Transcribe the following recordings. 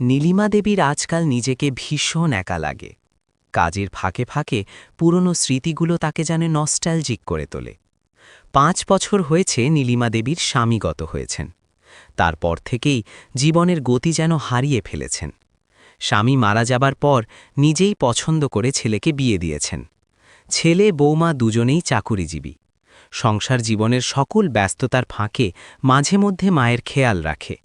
নীলিমা দেবীর আজকাল নিজেকে ভীষণ একা লাগে। কাজের ফাঁকে ফাঁকে পুরনো স্মৃতিগুলো তাকে যেন নস্টালজিক করে তোলে। 5 বছর হয়েছে নীলিমা দেবীর স্বামীগত হয়েছেন। তারপর থেকেই জীবনের গতি যেন হারিয়ে ফেলেছেন। স্বামী মারা যাবার পর নিজেই পছন্দ করে ছেলেকে বিয়ে দিয়েছেন। ছেলে বৌমা দুজনেই চাকুরিজীবী। সংসার জীবনের সকল ব্যস্ততার ফাঁকে মাঝে মধ্যে মায়ের খেয়াল রাখে।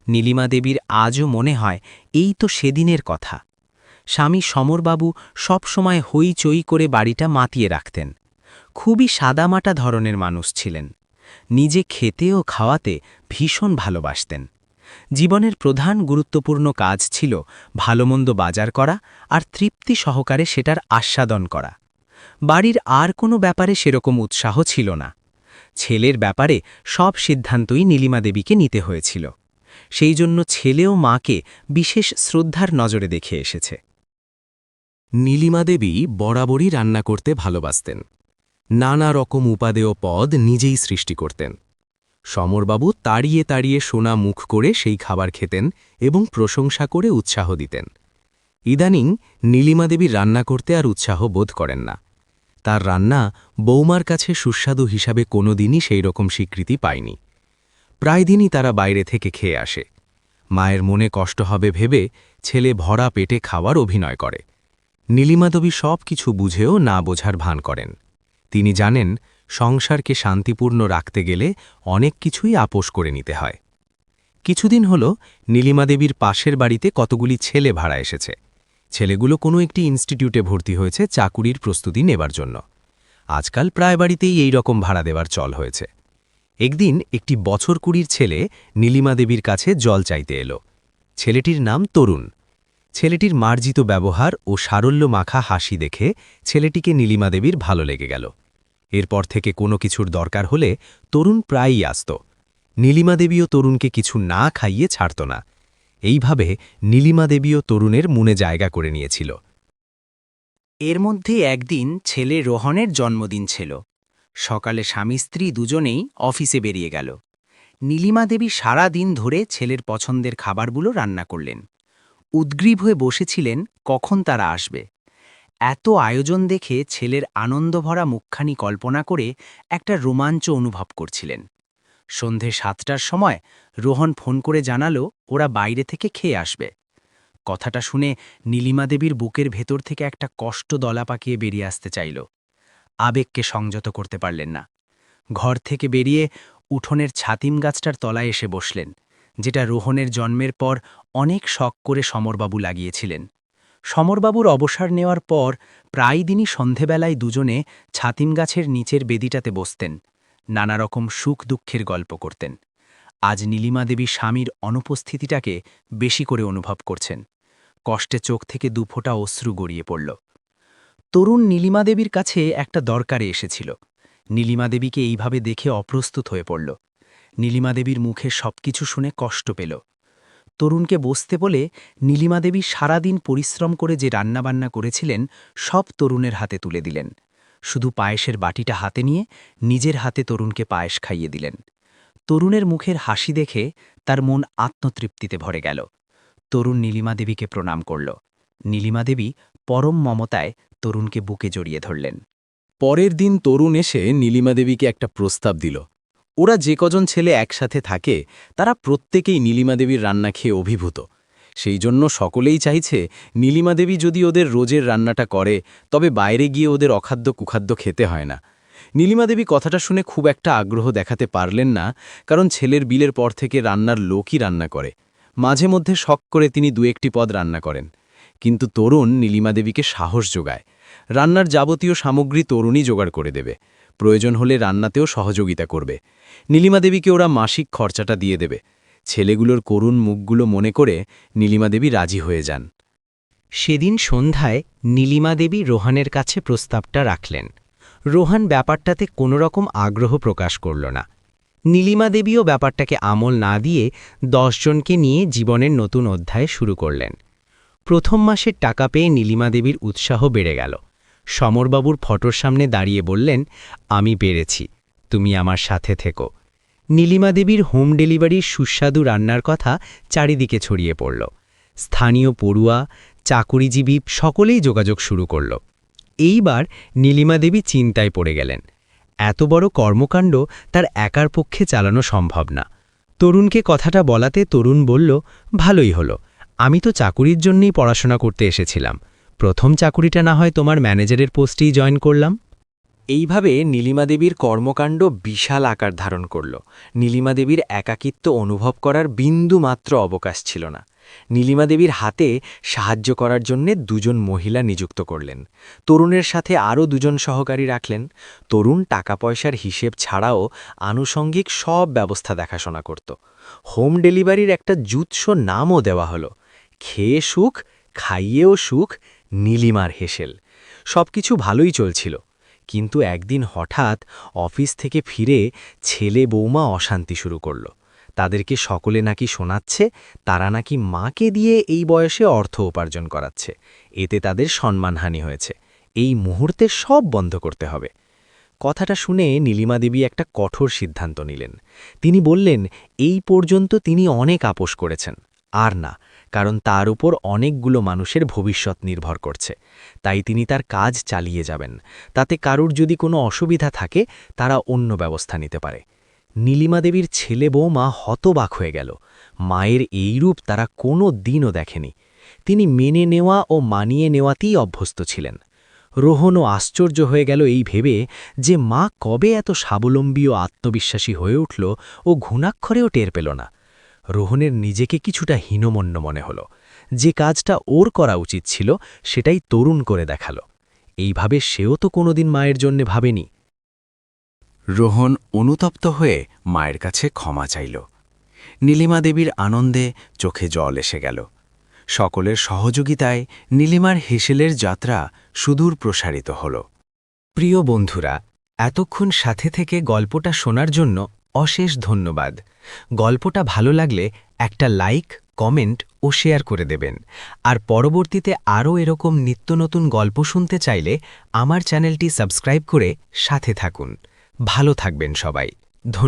নীলিমা দেবীর আজও মনে হয় এই তো সেদিনের কথা। স্বামী সমরবাবু সবসময় হইচই করে বাড়িটা মাতিয়ে রাখতেন। খুবই সাদামাটা ধরনের মানুষ ছিলেন। নিজে খেতে ও খাওয়াতে ভীষণ ভালোবাসতেন। জীবনের প্রধান গুরুত্বপূর্ণ কাজ ছিল ভালোমন্দ বাজার করা আর তৃপ্তি সহকারে সেটার আস্বাদন করা। বাড়ির আর কোনো ব্যাপারে সেরকম উৎসাহ ছিল না। ছেলের ব্যাপারে সব সিদ্ধান্তই নীলিমা দেবীকে নিতে হয়েছিল। সেই জন্য ছেলে ও মাকে বিশেষ শ্রদ্ধার নজরে দেখে এসেছে। নীলিমা দেবী বরাবরই রান্না করতে ভালোবাসতেন। নানা রকম উপাদেয় পদ নিজেই সৃষ্টি করতেন। সমরবাবু তাড়িয়ে তাড়িয়ে সোনা মুখ করে সেই খাবার খেতেন এবং প্রশংসা করে উৎসাহ দিতেন। ইদানিং নীলিমা দেবী রান্না করতে আর উৎসাহ বোধ করেন না। তার রান্না বৌমার কাছে সুস্বাদু হিসাবে কোনোদিনই সেই রকম স্বীকৃতি পায়নি। প্রায় দিনই তারা বাইরে থেকে খেয়ে আসে। মায়ের মনে কষ্ট হবে ভেবে ছেলে ভরা পেটে খাওয়ার অভিনয় করে। নীলিমা দেবী সব কিছু বুঝেও না বোঝার ভান করেন। তিনি জানেন সংসারকে শান্তিপূর্ণ রাখতে গেলে অনেক কিছুই আপোষ করে নিতে হয়। কিছুদিন হল নীলিমা দেবীর পাশের বাড়িতে কতগুলি ছেলে ভাড়া এসেছে। ছেলেগুলো কোনো একটি ইনস্টিটিউটে ভর্তি হয়েছে চাকুরির প্রস্তুতি নেবার জন্য। আজকাল প্রায় বাড়িতেই এই রকম ভাড়া দেওয়ার চল হয়েছে। একদিন একটি বছর 20 ছেলে নীলিমা দেবীর কাছে জল চাইতে এলো। ছেলেটির নাম তরুণ। ছেলেটির মার্জিত ব্যবহার ও সারল্য মাখা হাসি দেখে ছেলেটিকে নীলিমা দেবীর ভালো লেগে গেল। এরপর থেকে কোনো কিছুর দরকার হলে তরুণ প্রায়ই আসত। নীলিমা দেবীও তরুণকে কিছু না খাইয়ে ছাড়ত না। এইভাবে নীলিমা দেবীও তরুণের মনে জায়গা করে নিয়েছিল। এর মধ্যে একদিন ছেলে রোহনের জন্মদিন ছিল। সকালে স্বামী স্ত্রী দুজনেই অফিসে বেরিয়ে গেল। নীলিমা দেবী সারা দিন ধরে ছেলের পছন্দের খাবারগুলো রান্না করলেন। উদ্গ্রীব হয়ে বসেছিলেন কখন তারা আসবে। এত আয়োজন দেখে ছেলের আনন্দভরা মুখখানি কল্পনা করে একটা রোমাঞ্চ অনুভব করছিলেন। সন্ধে 7টার সময় রোহন ফোন করে জানালো ওরা বাইরে থেকে খেয়ে আসবে। কথাটা শুনে নীলিমা দেবীর বুকের ভেতর থেকে একটা কষ্ট দলা পাকিয়ে বেরিয়ে আসতে চাইল। আবেগকে সংযত করতে পারলেন না। ঘর থেকে বেরিয়ে উঠোনের ছাতিম গাছটার তলায় এসে বসলেন, যেটা রোহনের জন্মের পর অনেক শখ করে সমরবাবু লাগিয়েছিলেন। সমরবাবুর অবসর নেওয়ার পর প্রায় দিনই সন্ধেবেলায় দুজনে ছাতিম গাছের নিচের বেদিটাতে বসতেন, নানা রকম সুখ দুঃখের গল্প করতেন। আজ নীলিমা দেবী স্বামীর অনুপস্থিতিটাকে বেশি করে অনুভব করছেন। কষ্টে চোখ থেকে দুফোঁটা অশ্রু গড়িয়ে পড়ল। তরুণ নীলিমা দেবীর কাছে একটা দরকারে এসেছিল। নীলিমা দেবীকে এইভাবে দেখে অপ্রস্তুত হয়ে পড়ল। নীলিমা দেবীর মুখে সবকিছু শুনে কষ্ট পেল। তরুণকে বসতে বলে নীলিমা দেবী সারাদিন পরিশ্রম করে যে রান্নাবান্না করেছিলেন সব তরুণের হাতে তুলে দিলেন। শুধু পায়েসের বাটিটা হাতে নিয়ে নিজের হাতে তরুণকে পায়েস খাইয়ে দিলেন। তরুণের মুখের হাসি দেখে তার মন আত্মতৃপ্তিতে ভরে গেল। তরুণ নীলিমা দেবীকে প্রণাম করল। নীলিমা দেবী পরম মমতায় তরুণকে বুকে জড়িয়ে ধরলেন। পরের দিন তরুণ এসে নীলিমা দেবীকে একটা প্রস্তাব দিল। ওরা যে কজন ছেলে একসাথে থাকে তারা প্রত্যেকেই নীলিমা দেবীর রান্না খেয়ে অভিভূত। সেই জন্য সকলেই চাইছে নীলিমা দেবী যদি ওদের রোজের রান্নাটা করে তবে বাইরে গিয়ে ওদের অখাদ্য কুখাদ্য খেতে হয় না। নীলিমা দেবী কথাটা শুনে খুব একটা আগ্রহ দেখাতে পারলেন না, কারণ ছেলের বিলের পর থেকে রান্নার লোকই রান্না করে। মাঝে মধ্যে শখ করে তিনি 2-1টি পদ রান্না করেন। কিন্তু তরুণ নীলিমা দেবীকে সাহস যোগায়। রান্নার যাবতীয় সামগ্রী তরুণই জোগাড় করে দেবে। প্রয়োজন হলে রান্নাতেও সহযোগিতা করবে। নীলিমা দেবীকে ওরা মাসিক খরচাটা দিয়ে দেবে। ছেলেগুলোর করুণ মুখগুলো মনে করে নীলিমা দেবী রাজি হয়ে যান। সেদিন সন্ধ্যায় নীলিমা দেবী রোহানের কাছে প্রস্তাবটা রাখলেন। রোহান ব্যাপারটাতে কোনো রকম আগ্রহ প্রকাশ করল না। নীলিমা দেবীও ব্যাপারটাকে আমল না দিয়ে 10 জনকে নিয়ে জীবনের নতুন অধ্যায় শুরু করলেন। প্রথম মাসের টাকা পেয়ে নীলিমা দেবীর উৎসাহ বেড়ে গেল। সমরবাবুর ফটোর সামনে দাঁড়িয়ে বললেন, আমি পেরেছি, তুমি আমার সাথে থেকো। নীলিমা দেবীর হোম ডেলিভারির সুস্বাদু রান্নার কথা চারিদিকে ছড়িয়ে পড়ল। স্থানীয় পড়ুয়া, চাকুরিজীবী সকলেই যোগাযোগ শুরু করল। এইবার নীলিমা দেবী চিন্তায় পড়ে গেলেন। এত বড় কর্মকাণ্ড তার একার পক্ষে চালানো সম্ভব না। তরুণকে কথাটা বলাতে তরুণ বলল, ভালোই হলো, আমি তো চাকুরির জন্যই পড়াশোনা করতে এসেছিলাম, প্রথম চাকুরিটা না হয় তোমার ম্যানেজারের পোস্টেই জয়েন করলাম। এইভাবে নীলিমা দেবীর কর্মকাণ্ড বিশাল আকার ধারণ করল। নীলিমা দেবীর একাকিত্ব অনুভব করার বিন্দুমাত্র অবকাশ ছিল না। নীলিমা দেবীর হাতে সাহায্য করার জন্যে দুজন মহিলা নিযুক্ত করলেন। তরুণের সাথে আরও দুজন সহকারী রাখলেন। তরুণ টাকা পয়সার হিসেব ছাড়াও আনুষঙ্গিক সব ব্যবস্থা দেখাশোনা করত। হোম ডেলিভারির একটা জুৎস নামও দেওয়া হলো, খেয়ে সুখ, খাইয়েও সুখ, নীলিমার হেসেল। সবকিছু ভালোই চলছিল, কিন্তু একদিন হঠাৎ অফিস থেকে ফিরে ছেলে বৌমা অশান্তি শুরু করল। তাদেরকে সকলে নাকি শোনাচ্ছে তারা নাকি মাকে দিয়ে এই বয়সে অর্থ উপার্জন করাচ্ছে, এতে তাদের সম্মানহানি হয়েছে, এই মুহূর্তে সব বন্ধ করতে হবে। কথাটা শুনে নীলিমা দেবী একটা কঠোর সিদ্ধান্ত নিলেন। তিনি বললেন, এই পর্যন্ত তিনি অনেক আপোস করেছেন, আর না, কারণ তার উপর অনেকগুলো মানুষের ভবিষ্যৎ নির্ভর করছে। তাই তিনি তার কাজ চালিয়ে যাবেন, তাতে কারুর যদি কোনো অসুবিধা থাকে তারা অন্য ব্যবস্থা নিতে পারে। নীলিমা দেবীর ছেলে বৌমা হতবাক হয়ে গেল। মায়ের এই রূপ তারা কোনো দিনও দেখেনি। তিনি মেনে নেওয়া ও মানিয়ে নেওয়াতেই অভ্যস্ত ছিলেন। রোহনও আশ্চর্য হয়ে গেল এই ভেবে যে মা কবে এত স্বাবলম্বী ও আত্মবিশ্বাসী হয়ে উঠল ও ঘুণাক্ষরেও টের পেল না। রোহনের নিজেকে কিছুটা হীনমন্য মনে হল। যে কাজটা ওর করা উচিত ছিল সেটাই তরুণ করে দেখালো। এইভাবে সেও তো কোনোদিন মায়ের জন্যে ভাবেনি। রোহন অনুতপ্ত হয়ে মায়ের কাছে ক্ষমা চাইল। নীলিমা দেবীর আনন্দে চোখে জল এসে গেল। সকলের সহযোগিতায় নীলিমার হেসেলের যাত্রা সুদূর প্রসারিত হল। প্রিয় বন্ধুরা, এতক্ষণ সাথে থেকে গল্পটা শোনার জন্য অশেষ ধন্যবাদ। গল্পটা ভালো লাগলে একটা লাইক, কমেন্ট ও শেয়ার করে দেবেন। আর পরবর্তীতে আরও এরকম নিত্য নতুন গল্প শুনতে চাইলে আমার চ্যানেলটি সাবস্ক্রাইব করে সাথে থাকুন। ভালো থাকবেন সবাই। ধন্যবাদ।